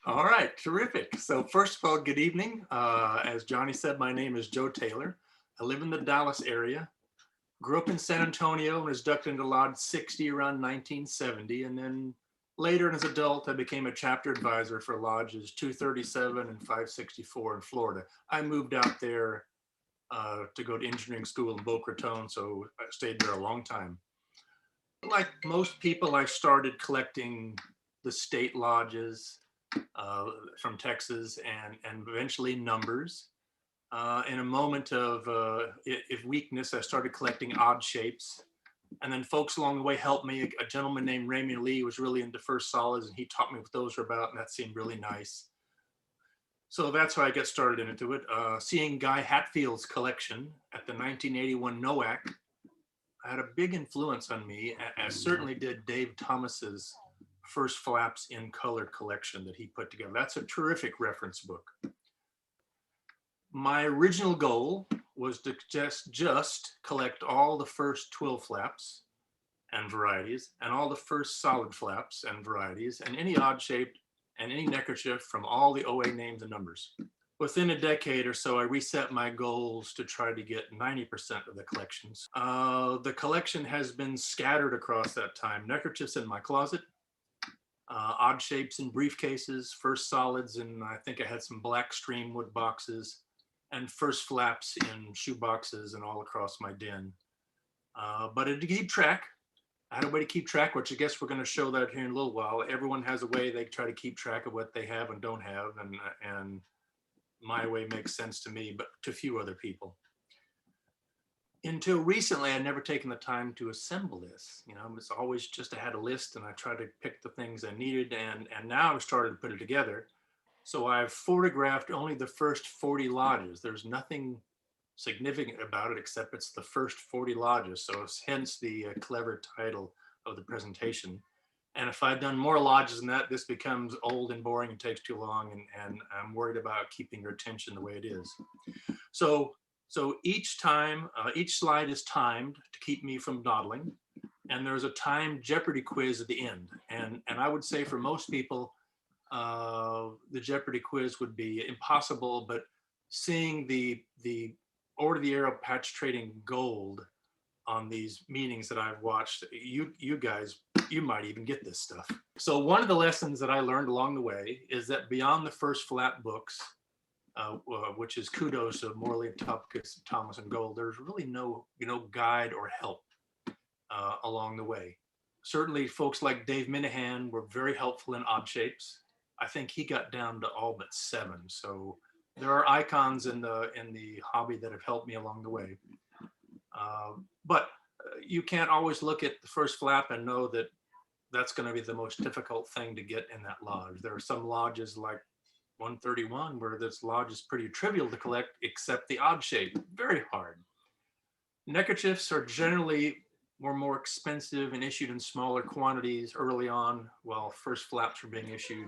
All right, terrific. So first of all, good evening. As Johnny said, my name is Joe Taylor. I live in the Dallas area. Grew up in San Antonio and was ducked into Lodge 60 around 1970. And then later as an adult, I became a chapter advisor for Lodges 237 and 564 in Florida. I moved out there to go to engineering school in Boca Raton, so I stayed there a long time. Like most people, I started collecting the state lodges uh, from Texas and eventually numbers. In a moment of if weakness, I started collecting odd shapes. And then folks along the way helped me. A gentleman named Raymond Lee was really into first solids, and he taught me what those were about, and that seemed really nice. So that's how I got started into it. Seeing Guy Hatfield's collection at the 1981 NOAC had a big influence on me, as certainly did Dave Thomas's first flaps in color collection that he put together. That's a terrific reference book. My original goal was to just collect all the first twill flaps and varieties and all the first solid flaps and varieties and any odd shaped and any neckerchief from all the OA names and numbers. Within a decade or so, I reset my goals to try to get 90% of the collections. The collection has been scattered across that time. Neckerchiefs in my closet, odd shapes in briefcases, first solids, and I think I had some black stream wood boxes, and first flaps in shoe boxes and all across my den. But to keep track, I had a way to keep track, which I guess we're going to show that here in a little while. Everyone has a way they try to keep track of what they have and don't have, and my way makes sense to me, but to few other people. Until recently, I'd never taken the time to assemble this. You know, it's always just I had a list and I tried to pick the things I needed, and now I've started to put it together. So I've photographed only the first 40 lodges. There's nothing significant about it except it's the first 40 lodges. So it's hence the clever title of the presentation. And if I'd done more lodges than that, this becomes old and boring and takes too long. And I'm worried about keeping your attention the way it is. So each time, each slide is timed to keep me from dawdling. And there's a timed Jeopardy quiz at the end. And I would say for most people, the Jeopardy quiz would be impossible, but seeing the over the arrow patch trading gold on these meetings that I've watched, you guys, you might even get this stuff. So one of the lessons that I learned along the way is that beyond the first flap books, which is kudos to Morley, Topkis, Thomas, and Gold, there's really no guide or help along the way. Certainly folks like Dave Minahan were very helpful in odd shapes. I think he got down to all but 7. So there are icons in the hobby that have helped me along the way. But you can't always look at the first flap and know that that's going to be the most difficult thing to get in that lodge. There are some lodges like 131 where this lodge is pretty trivial to collect, except the odd shape, very hard. Neckerchiefs are generally were more expensive and issued in smaller quantities early on while first flaps were being issued.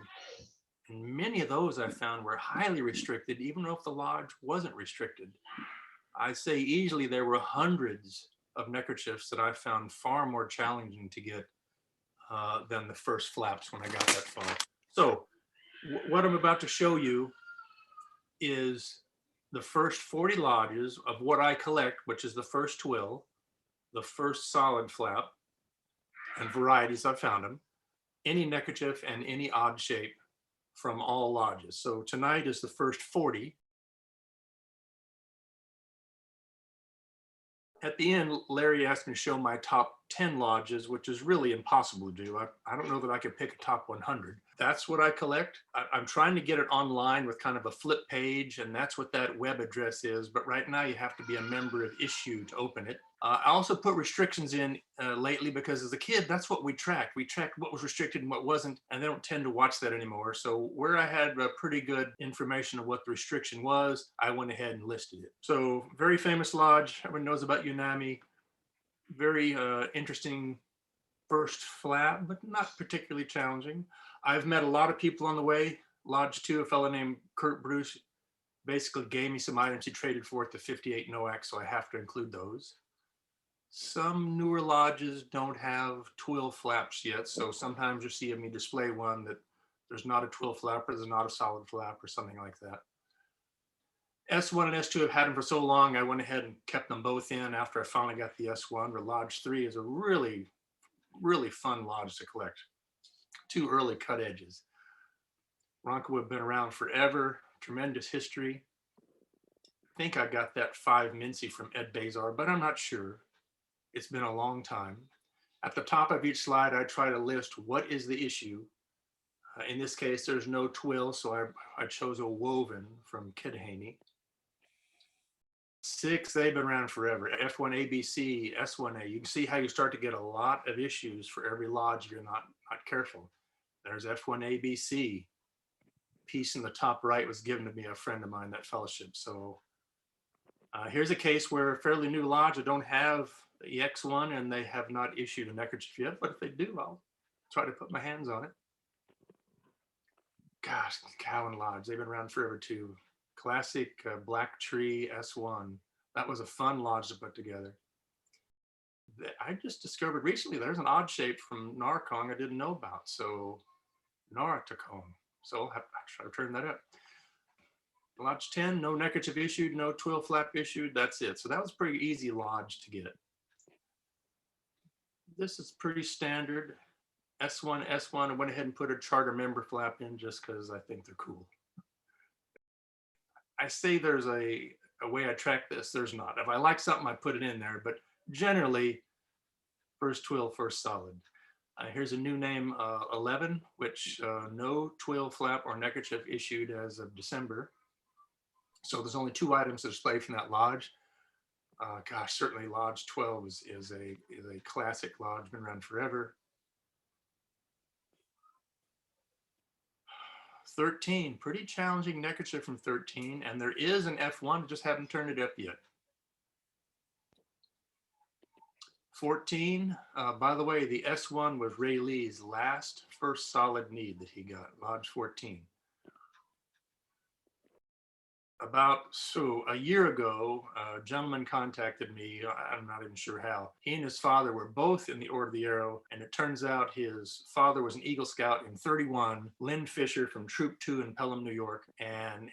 And many of those I found were highly restricted, even if the lodge wasn't restricted. I say easily there were hundreds of neckerchiefs that I found far more challenging to get than the first flaps when I got that far. So what I'm about to show you is the first 40 lodges of what I collect, which is the first twill, the first solid flap, and varieties I've found them, any neckerchief and any odd shape from all lodges. So tonight is the first 40. At the end, Larry asked me to show my top 10 lodges, which is really impossible to do. I don't know that I could pick a top 100. That's what I collect. I'm trying to get it online with kind of a flip page, and that's what that web address is. But right now you have to be a member of Issue to open it. I also put restrictions in lately because as a kid, that's what we tracked. We tracked what was restricted and what wasn't, and they don't tend to watch that anymore. So where I had pretty good information of what the restriction was, I went ahead and listed it. So very famous lodge, everyone knows about Unami. Very interesting first flap, but not particularly challenging. I've met a lot of people on the way. Lodge 2, a fellow named Kurt Bruce basically gave me some items he traded for at the 58 NOAC, so I have to include those. Some newer lodges don't have twill flaps yet, so sometimes you see me display one that there's not a twill flap, or there's not a solid flap, or something like that. S1 and S2 have had them for so long, I went ahead and kept them both in after I finally got the S1. But Lodge 3 is a really, really fun lodge to collect. 2 early cut edges. Ronco have been around forever, tremendous history. I think I got that 5 Mincy from Ed Bazar, but I'm not sure. It's been a long time. At the top of each slide, I try to list what is the issue. In this case, there's no twill, so I chose a woven from Kidhaney. 6, they've been around forever. F1 ABC, S1A. You can see how you start to get a lot of issues for every lodge if you're not careful. There's F1 ABC. Piece in the top right was given to me, a friend of mine, that fellowship. So here's a case where a fairly new lodge, I don't have the X1 and they have not issued a neckerchief yet, but if they do, I'll try to put my hands on it. Gosh, Cowan Lodge, they've been around forever too. Classic Black Tree S1. That was a fun lodge to put together. I just discovered recently there's an odd shape from Narkong I didn't know about. So Naratacon. So I'll try to turn that up. Lodge 10, no neckerchief issued, no twill flap issued. That's it. So that was pretty easy lodge to get. This is pretty standard. S1, S1. I went ahead and put a charter member flap in just because I think they're cool. I say there's a way I track this. There's not. If I like something, I put it in there. But generally, first twill, first solid. Here's a new name, 11, which no twill flap or neckerchief issued as of December. So there's only 2 items to display from that lodge. Gosh, certainly Lodge 12 is a classic lodge, been around forever. 13, pretty challenging neckerchief from 13, and there is an F1, just haven't turned it up yet. 14, by the way, the S1 was Ray Lee's last first solid need that he got, Lodge 14. About a year ago, a gentleman contacted me. I'm not even sure how. He and his father were both in the Order of the Arrow, and it turns out his father was an Eagle Scout in 31, Lynn Fisher from Troop 2 in Pelham, New York, and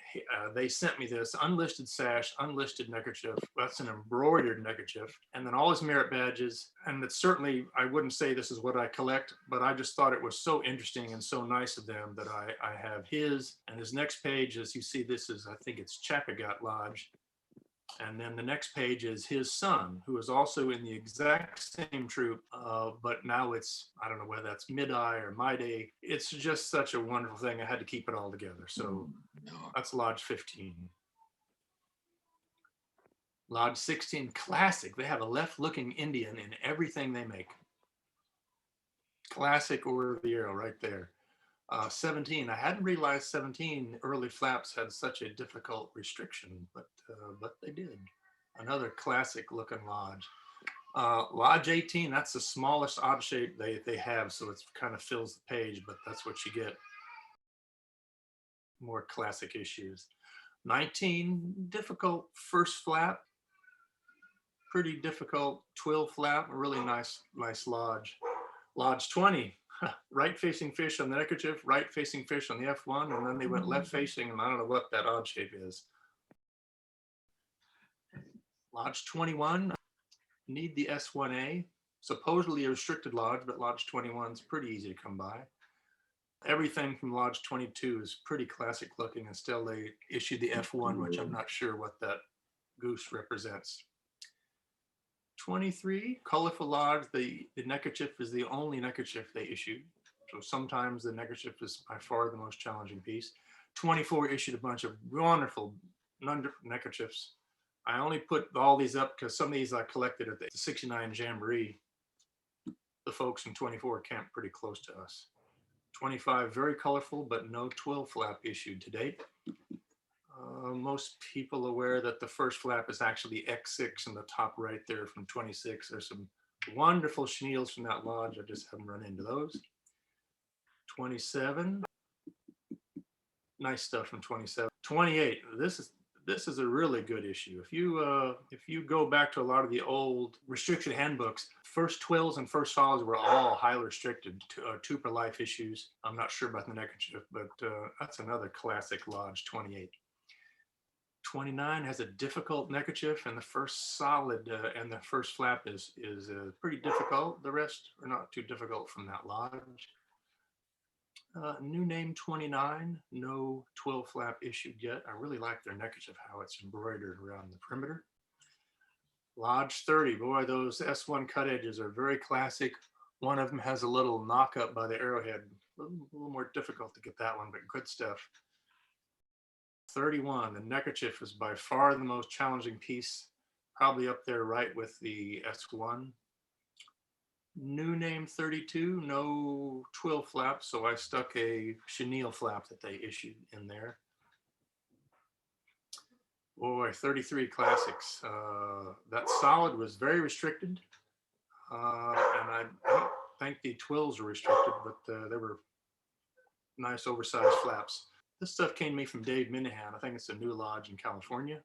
they sent me this unlisted sash, unlisted neckerchief. That's an embroidered neckerchief, and then all his merit badges. And it's certainly, I wouldn't say this is what I collect, but I just thought it was so interesting and so nice of them that I have his. And his next page, as you see, this is, I think it's Chappagat Lodge. And then the next page is his son, who is also in the exact same troop, but now it's, I don't know whether that's Mid-Eye or My-Day. It's just such a wonderful thing. I had to keep it all together. So that's Lodge 15. Lodge 16, classic. They have a left-looking Indian in everything they make. Classic Order of the Arrow right there. 17, I hadn't realized 17 early flaps had such a difficult restriction, but they did. Another classic looking lodge. Lodge 18, that's the smallest odd shape they have, so it kind of fills the page, but that's what you get. More classic issues. 19, difficult first flap. Pretty difficult twill flap, a really nice lodge. Lodge 20, right facing fish on the neckerchief, right facing fish on the F1, and then they went left facing, and I don't know what that odd shape is. Lodge 21, need the S1A, supposedly a restricted lodge, but Lodge 21 is pretty easy to come by. Everything from Lodge 22 is pretty classic looking, and still they issued the F1, which I'm not sure what that goose represents. 23, colorful lodge, the neckerchief is the only neckerchief they issued. So sometimes the neckerchief is by far the most challenging piece. 24 issued a bunch of wonderful neckerchiefs. I only put all these up because some of these I collected at the 69 Jamboree. The folks in 24 camped pretty close to us. 25, very colorful, but no twill flap issued to date. Most people aware that the first flap is actually X6 in the top right there from 26. There's some wonderful chenilles from that lodge. I just haven't run into those. 27, nice stuff from 27. 28, this this is a really good issue. If you go back to a lot of the old restriction handbooks, first twills and first solids were all highly restricted to two per life issues. I'm not sure about the neckerchief, but that's another classic Lodge 28. 29 has a difficult neckerchief, and the first solid and the first flap is pretty difficult. The rest are not too difficult from that Lodge. New name 29, no twill flap issued yet. I really like their neckerchief, how it's embroidered around the perimeter. Lodge 30, boy, those S1 cut edges are very classic. One of them has a little knock up by the arrowhead. A little more difficult to get that one, but good stuff. 31, the neckerchief is by far the most challenging piece, probably up there right with the S1. New name 32, no twill flap, so I stuck a chenille flap that they issued in there. Boy, 33 classics. That solid was very restricted, and I don't think the twills were restricted, but they were nice oversized flaps. This stuff came to me from Dave Minahan. I think it's a new lodge in California.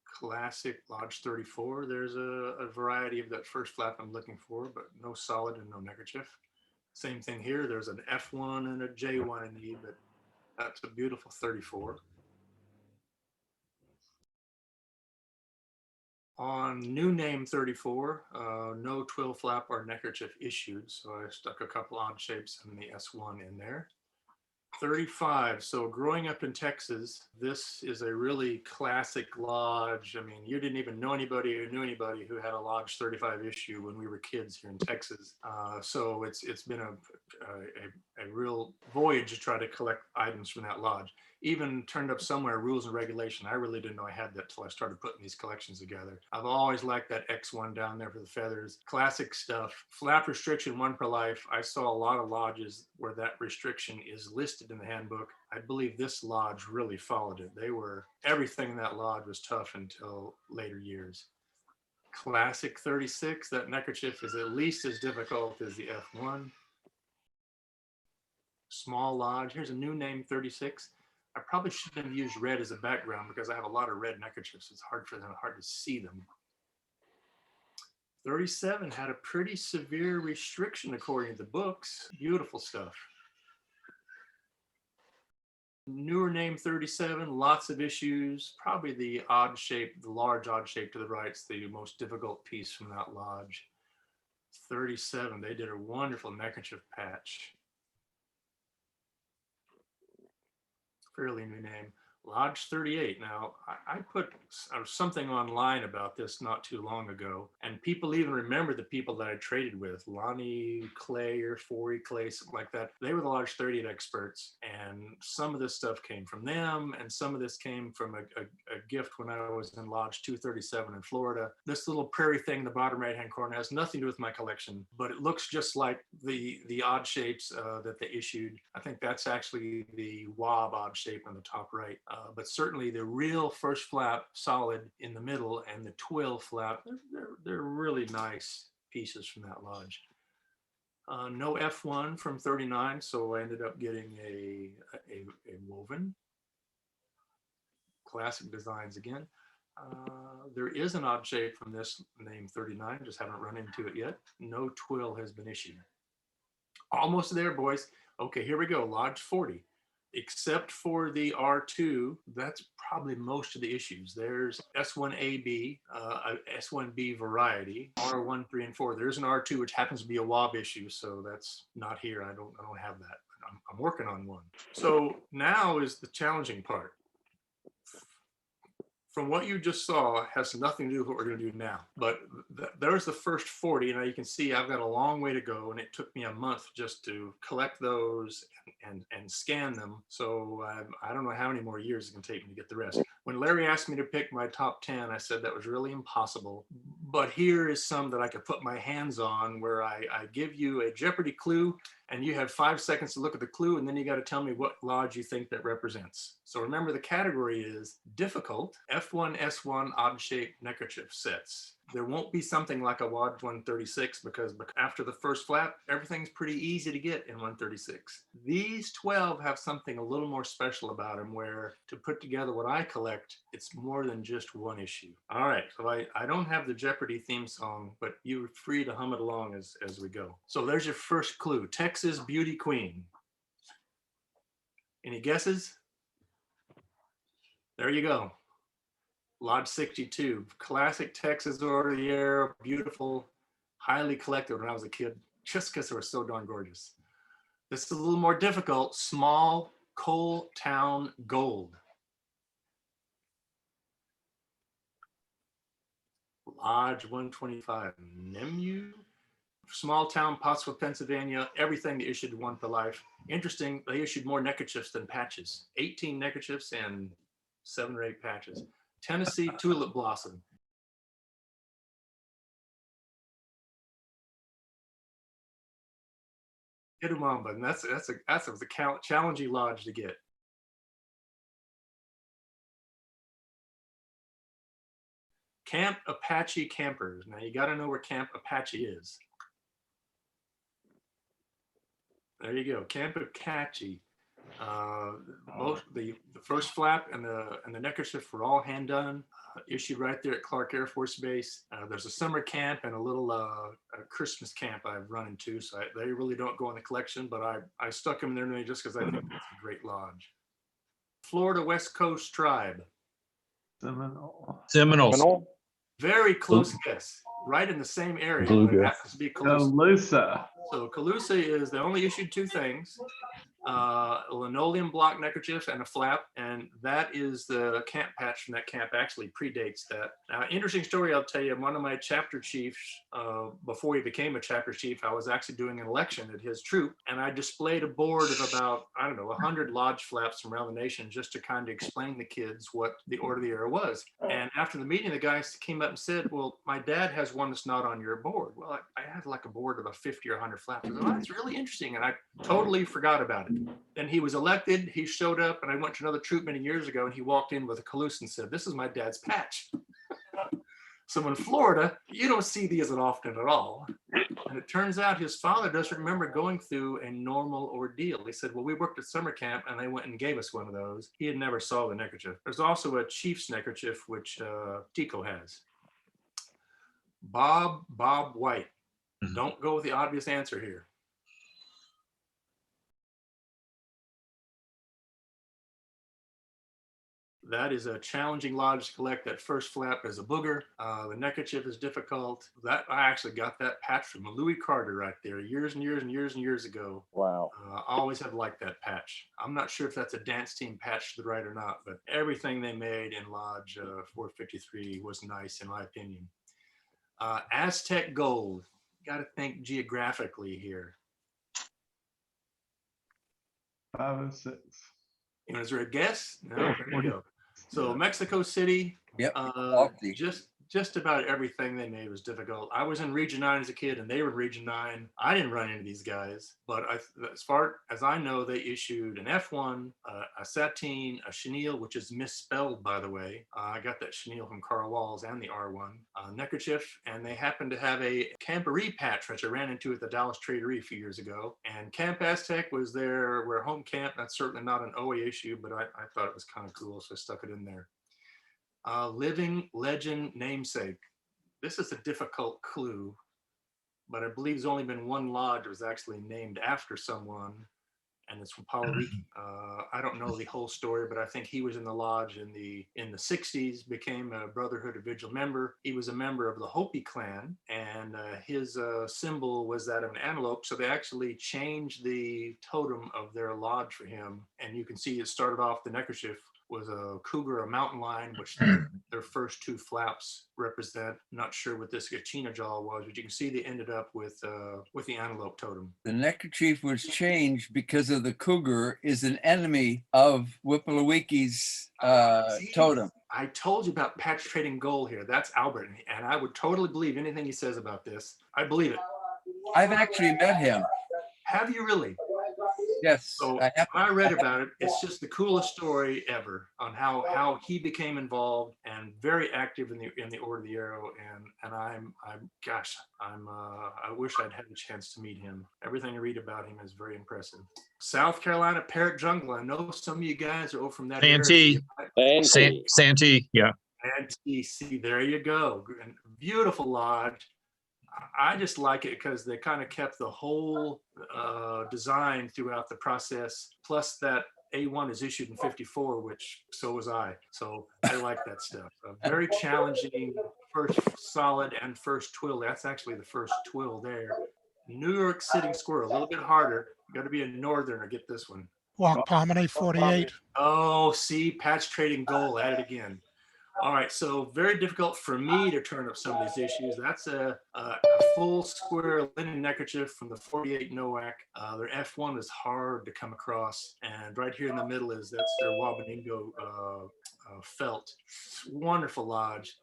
Classic Lodge 34. There's a variety of that first flap I'm looking for, but no solid and no neckerchief. Same thing here. There's an F1 and a J1 in E, but that's a beautiful 34. On new name 34, no twill flap or neckerchief issued, so I stuck a couple odd shapes in the S1 in there. 35. So growing up in Texas, this is a really classic lodge. I mean, you didn't even know anybody who knew anybody who had a Lodge 35 issue when we were kids here in Texas. So it's been a real voyage to try to collect items from that lodge. Even turned up somewhere rules and regulation. I really didn't know I had that till I started putting these collections together. I've always liked that X1 down there for the feathers. Classic stuff. Flap restriction, one per life. I saw a lot of lodges where that restriction is listed in the handbook. I believe this lodge really followed it. Everything in that lodge was tough until later years. Classic 36, that neckerchief is at least as difficult as the F1. Small lodge. Here's a new name 36. I probably shouldn't have used red as a background because I have a lot of red neckerchiefs. It's hard to see them. 37 had a pretty severe restriction according to the books. Beautiful stuff. Newer name 37, lots of issues. Probably the odd shape, the large odd shape to the right is the most difficult piece from that lodge. 37, they did a wonderful neckerchief patch. Fairly new name. Lodge 38. Now, I put something online about this not too long ago, and people even remember the people that I traded with, Lonnie Clay or Forey Clay, something like that. They were the Lodge 38 experts, and some of this stuff came from them, and some of this came from a gift when I was in Lodge 237 in Florida. This little prairie thing in the bottom right-hand corner has nothing to do with my collection, but it looks just like the odd shapes that they issued. I think that's actually the wob odd shape on the top right. But certainly the real first flap solid in the middle and the twill flap, they're really nice pieces from that lodge. No F1 from 39, so I ended up getting a woven. Classic designs again. There is an odd shape from this name 39, just haven't run into it yet. No twill has been issued. Almost there, boys. Okay, here we go, Lodge 40. Except for the R2, that's probably most of the issues. There's S1AB, S1B variety, R1, 3, and 4. There's an R2, which happens to be a WOB issue, so that's not here. I don't have that. I'm working on one. So now is the challenging part. From what you just saw, has nothing to do with what we're going to do now. But there's the first 40. Now you can see I've got a long way to go, and it took me a month just to collect those and scan them. So I don't know how many more years it can take me to get the rest. When Larry asked me to pick my top 10, I said that was really impossible. But here is some that I could put my hands on, where I give you a Jeopardy clue, and you have 5 seconds to look at the clue, and then you got to tell me what lodge you think that represents. So remember, the category is difficult, F1, S1 odd shaped neckerchief sets. There won't be something like a Lodge 136 because after the first flap, everything's pretty easy to get in 136. These 12 have something a little more special about them where to put together what I collect, it's more than just one issue. All right, so I don't have the Jeopardy theme song, but you're free to hum it along as we go. So there's your first clue, Texas Beauty Queen. Any guesses? There you go. Lodge 62, classic Texas Order of the Year, beautiful, highly collected when I was a kid, just because they were so darn gorgeous. This is a little more difficult, small coal town gold. Lodge 125, Nemu, small town, Pottsville, Pennsylvania, everything they issued one for life. Interesting, they issued more neckerchiefs than patches, 18 neckerchiefs and 7 or 8 patches. Tennessee Tulip Blossom. Itawamba, and that's a challenging lodge to get. Camp Apache Campers. Now you got to know where Camp Apache is. There you go, Camp Apache. Both the first flap and the neckerchief were all hand done, issued right there at Clark Air Force Base. There's a summer camp and a little a Christmas camp I've run into, so they really don't go in the collection, but I stuck them in there just because I think it's a great lodge. Florida West Coast Tribe. Seminole. Very close guess. Right in the same area, but it happens to be Calusa. So Calusa is, they only issued 2 things. A linoleum block neckerchief and a flap, and that is the camp patch from that camp. Actually predates that. Now, interesting story I'll tell you. One of my chapter chiefs, before he became a chapter chief, I was actually doing an election at his troop, and I displayed a board of about, I don't know, 100 lodge flaps from around the nation just to kind of explain to the kids what the Order of the Year was. And after the meeting, the guys came up and said, well, my dad has one that's not on your board. Well, I had like a board of a 50 or 100 flaps. I said, oh, that's really interesting, and I totally forgot about it. Then he was elected, he showed up, and I went to another troop many years ago, and he walked in with a Calusa and said, this is my dad's patch. So in Florida, you don't see these as often at all. And it turns out his father doesn't remember going through a normal ordeal. He said, well, we worked at summer camp and they went and gave us one of those. He had never saw the neckerchief. There's also a chief's neckerchief, which Tico has. Bob White. Don't go with the obvious answer here. That is a challenging lodge to collect. That first flap is a booger. The neckerchief is difficult. That I actually got that patch from Louis Carter right there years and years and years and years ago. Wow. I always have liked that patch. I'm not sure if that's a dance team patch to the right or not, but everything they made in Lodge 453 was nice in my opinion. Aztec Gold. Got to think geographically here. 506. Is there a guess? No, there you go. So Mexico City, Yep. just about everything they made was difficult. I was in Region 9 as a kid and they were in Region 9. I didn't run into these guys, but as far as I know, they issued an F1, a Satine, a chenille, which is misspelled, by the way. I got that chenille from Carl Walls and the R1, neckerchief, and they happened to have a camporee patch, which I ran into at the Dallas Traderie a few years ago. And Camp Aztec was their home camp. That's certainly not an OA issue, but I thought it was kind of cool, so I stuck it in there. Living Legend Namesake. This is a difficult clue, but I believe there's only been one lodge that was actually named after someone, and it's from Palawiki. I don't know the whole story, but I think he was in the lodge in the 60s, became a Brotherhood of Vigil member. He was a member of the Hopi clan, and his symbol was that of an antelope, so they actually changed the totem of their lodge for him, and you can see it started off the neckerchief was a cougar, a mountain lion, which their first 2 flaps represent. Not sure what this Gachina jaw was, but you can see they ended up with the antelope totem. The neckerchief was changed because of the cougar is an enemy of Whipplewiki's totem. I told you about patch trading gold here. That's Albert, and I would totally believe anything he says about this. I believe it. I've actually met him. Have you really? Yes, So I have. when I read about it, it's just the coolest story ever on how he became involved and very active in the Order of the Arrow. And I wish I'd had a chance to meet him. Everything I read about him is very impressive. South Carolina Parrot Jungle. I know some of you guys are from that area. Santee. Santee, yeah. And TC, there you go. And beautiful lodge. I just like it because they kind of kept the whole design throughout the process. Plus that A1 is issued in 54, which so was I. So I like that stuff. A very challenging first solid and first twill. That's actually the first twill there. New York Sitting Squirrel, a little bit harder. You got to be a northerner, get this one. Walk Promenade 48. Oh, see, patch trading goal at it again. All right, so very difficult for me to turn up some of these issues. That's a full square linen neckerchief from the 48 NOAC. Their F1 is hard to come across. And right here in the middle that's their Wabaningo felt. Wonderful lodge.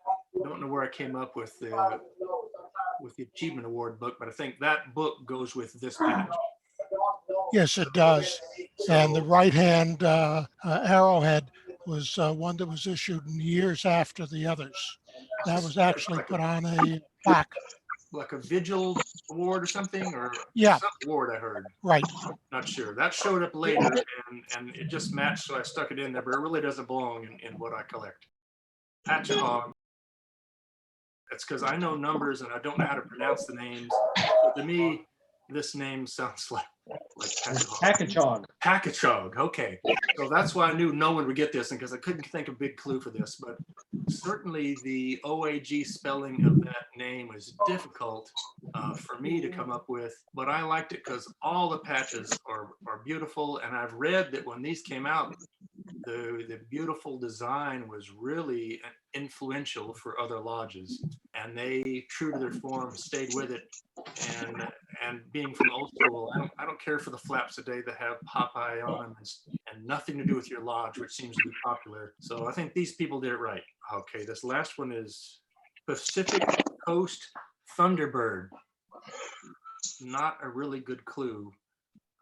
Don't know where I came up with the Achievement Award book, but I think that book goes with this patch. Yes, it does. And the right-hand arrowhead was one that was issued years after the others. That was actually put on a plaque. Like a Vigil Award or something, or Yeah. some award I heard. Right. Not sure. That showed up later, and it just matched, so I stuck it in there, but it really doesn't belong in what I collect. Patch a Hog. That's because I know numbers and I don't know how to pronounce the names. But to me, this name sounds like Packagehog. Packagehog. Okay, so that's why I knew no one would get this, and because I couldn't think of a big clue for this. But certainly the OAG spelling of that name was difficult for me to come up with. But I liked it because all the patches are beautiful, and I've read that when these came out, the beautiful design was really influential for other lodges, and they, true to their form, stayed with it. And being from old school, I don't care for the flaps today that have Popeye on them and nothing to do with your lodge, which seems to be popular. So I think these people did it right. Okay, this last one is Pacific Coast Thunderbird. Not a really good clue.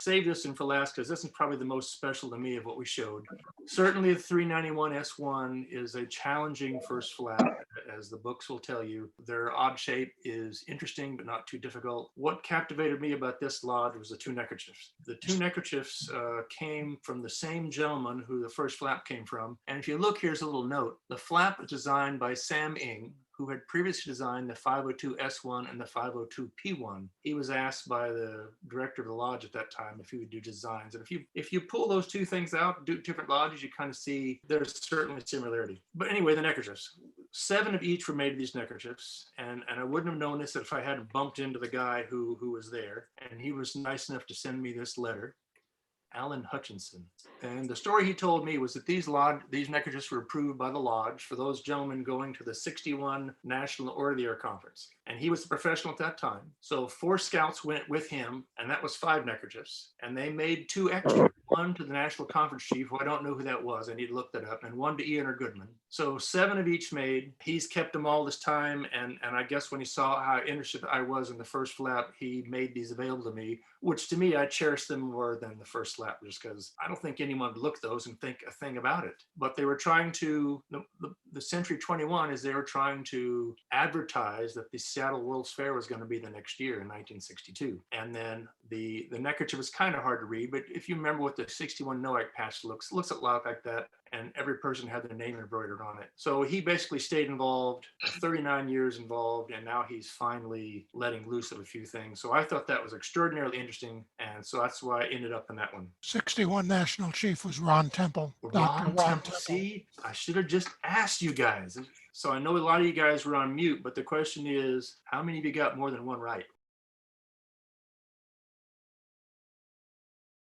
Save this one for last because this is probably the most special to me of what we showed. Certainly the 391 S1 is a challenging first flap, as the books will tell you. Their odd shape is interesting, but not too difficult. What captivated me about this lodge was the two neckerchiefs. The two neckerchiefs came from the same gentleman who the first flap came from. And if you look, here's a little note. The flap was designed by Sam Ing, who had previously designed the 502 S1 and the 502 P1. He was asked by the director of the lodge at that time if he would do designs. And if you pull those two things out, do different lodges, you kind of see there's certainly similarity. But anyway, the neckerchiefs. 7 of each were made of these neckerchiefs. And I wouldn't have known this if I hadn't bumped into the guy who was there. And he was nice enough to send me this letter. Alan Hutchinson. And the story he told me was that these neckerchiefs were approved by the lodge for those gentlemen going to the 61 National Order of the Air Conference. And he was the professional at that time. So 4 scouts went with him, and that was 5 neckerchiefs. And they made 2 extra, one to the National Conference Chief, who I don't know who that was, I need to look that up, and one to Ian or Goodman. So 7 of each made. He's kept them all this time, and I guess when he saw how interested I was in the first flap, he made these available to me, which to me, I cherish them more than the first flap, just because I don't think anyone would look at those and think a thing about it. But they were trying to, the Century 21 is they were trying to advertise that the Seattle World's Fair was going to be the next year in 1962. And then the neckerchief was kind of hard to read, but if you remember what the 61 NOAC patch looks a lot like that. And every person had their name embroidered on it. So he basically stayed involved, 39 years involved, and now he's finally letting loose of a few things. So I thought that was extraordinarily interesting, and so that's why I ended up in that one. 61 National Chief was Ron Temple. Dr. Ron Temple. See, I should have just asked you guys. So I know a lot of you guys were on mute, but the question is, how many of you got more than one right?